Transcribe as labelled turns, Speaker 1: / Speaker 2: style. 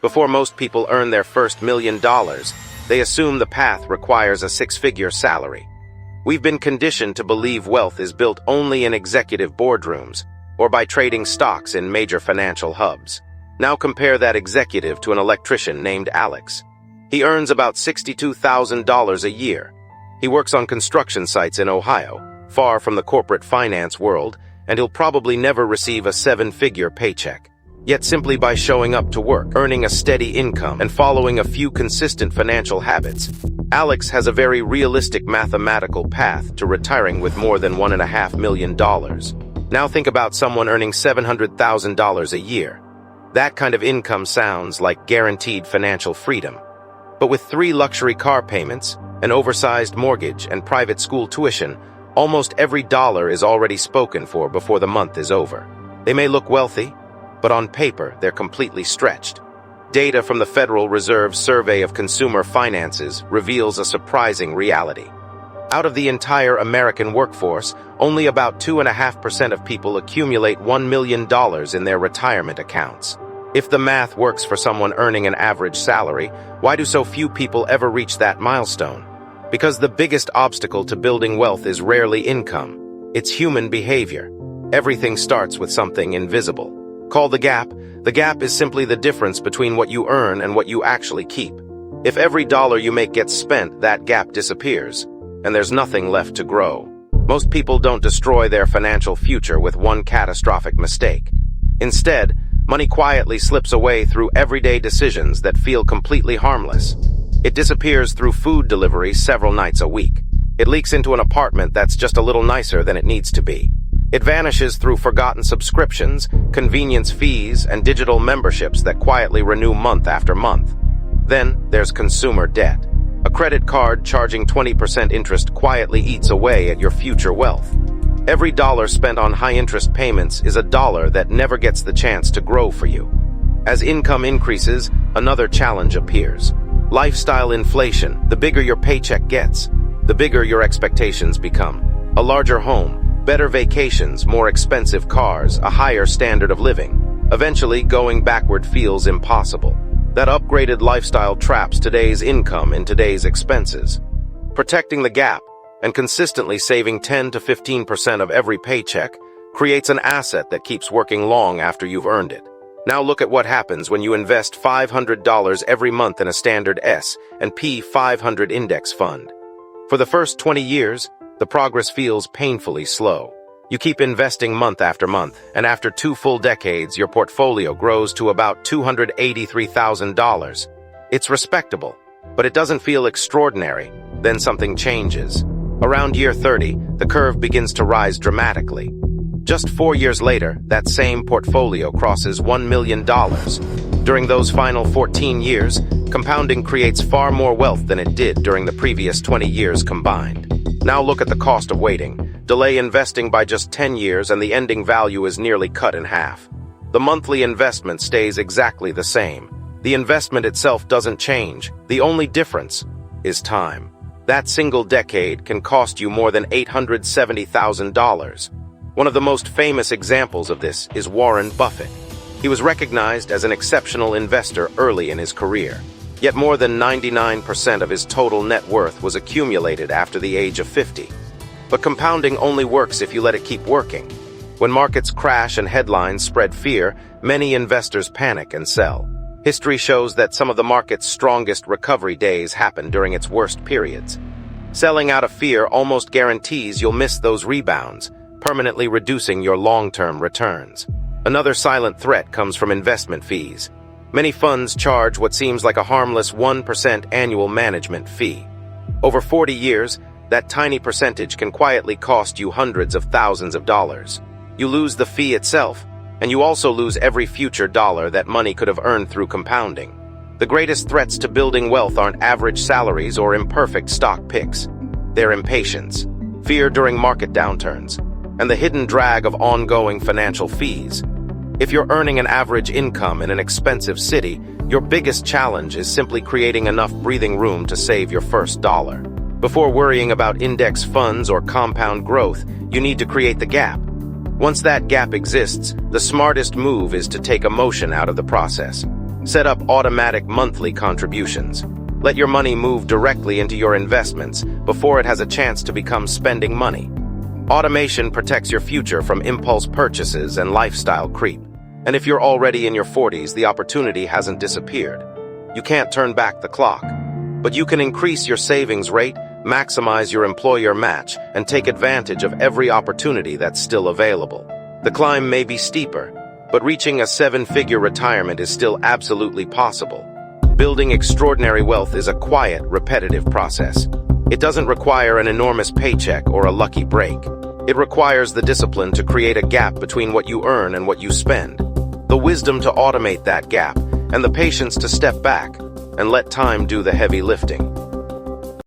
Speaker 1: Before most people earn their first $1 million, they assume the path requires a six-figure salary. We've been conditioned to believe wealth is built only in executive boardrooms or by trading stocks in major financial hubs. Now compare that executive to an electrician named Alex. He earns about $62,000 a year. He works on construction sites in Ohio, far from the corporate finance world, and he'll probably never receive a seven-figure paycheck. Yet simply by showing up to work, earning a steady income, and following a few consistent financial habits, Alex has a very realistic mathematical path to retiring with more than $1.5 million. Now think about someone earning $700,000 a year. That kind of income sounds like guaranteed financial freedom. But with 3 luxury car payments, an oversized mortgage, and private school tuition, almost every dollar is already spoken for before the month is over. They may look wealthy, but on paper, they're completely stretched. Data from the Federal Reserve Survey of Consumer Finances reveals a surprising reality. Out of the entire American workforce, only about 2.5% of people accumulate $1 million in their retirement accounts. If the math works for someone earning an average salary, why do so few people ever reach that milestone? Because the biggest obstacle to building wealth is rarely income. It's human behavior. Everything starts with something invisible. Call the gap. The gap is simply the difference between what you earn and what you actually keep. If every dollar you make gets spent, that gap disappears, and there's nothing left to grow. Most people don't destroy their financial future with one catastrophic mistake. Instead, money quietly slips away through everyday decisions that feel completely harmless. It disappears through food delivery several nights a week. It leaks into an apartment that's just a little nicer than it needs to be. It vanishes through forgotten subscriptions, convenience fees, and digital memberships that quietly renew month after month. Then there's consumer debt. A credit card charging 20% interest quietly eats away at your future wealth. Every dollar spent on high-interest payments is a dollar that never gets the chance to grow for you. As income increases, another challenge appears. Lifestyle inflation. The bigger your paycheck gets, the bigger your expectations become. A larger home, better vacations, more expensive cars, a higher standard of living. Eventually, going backward feels impossible. That upgraded lifestyle traps today's income in today's expenses. Protecting the gap and consistently saving 10 to 15% of every paycheck creates an asset that keeps working long after you've earned it. Now look at what happens when you invest $500 every month in a standard S&P 500 index fund. For the first 20 years, the progress feels painfully slow. You keep investing month after month, and after 2 full decades, your portfolio grows to about $283,000. It's respectable, but it doesn't feel extraordinary. Then something changes. Around year 30, the curve begins to rise dramatically. Just 4 years later, that same portfolio crosses $1 million. During those final 14 years, compounding creates far more wealth than it did during the previous 20 years combined. Now look at the cost of waiting. Delay investing by just 10 years and the ending value is nearly cut in half. The monthly investment stays exactly the same. The investment itself doesn't change. The only difference is time. That single decade can cost you more than $870,000. One of the most famous examples of this is Warren Buffett. He was recognized as an exceptional investor early in his career. Yet more than 99% of his total net worth was accumulated after the age of 50. But compounding only works if you let it keep working. When markets crash and headlines spread fear, many investors panic and sell. History shows that some of the market's strongest recovery days happen during its worst periods. Selling out of fear almost guarantees you'll miss those rebounds, permanently reducing your long-term returns. Another silent threat comes from investment fees. Many funds charge what seems like a harmless 1% annual management fee. Over 40 years, that tiny percentage can quietly cost you hundreds of thousands of dollars. You lose the fee itself, and you also lose every future dollar that money could have earned through compounding. The greatest threats to building wealth aren't average salaries or imperfect stock picks. They're impatience, fear during market downturns, and the hidden drag of ongoing financial fees. If you're earning an average income in an expensive city, your biggest challenge is simply creating enough breathing room to save your first dollar. Before worrying about index funds or compound growth, you need to create the gap. Once that gap exists, the smartest move is to take emotion out of the process. Set up automatic monthly contributions. Let your money move directly into your investments before it has a chance to become spending money. Automation protects your future from impulse purchases and lifestyle creep. And if you're already in your 40s, the opportunity hasn't disappeared. You can't turn back the clock, but you can increase your savings rate, maximize your employer match, and take advantage of every opportunity that's still available. The climb may be steeper, but reaching a 7-figure retirement is still absolutely possible. Building extraordinary wealth is a quiet, repetitive process. It doesn't require an enormous paycheck or a lucky break. It requires the discipline to create a gap between what you earn and what you spend, the wisdom to automate that gap, and the patience to step back and let time do the heavy lifting.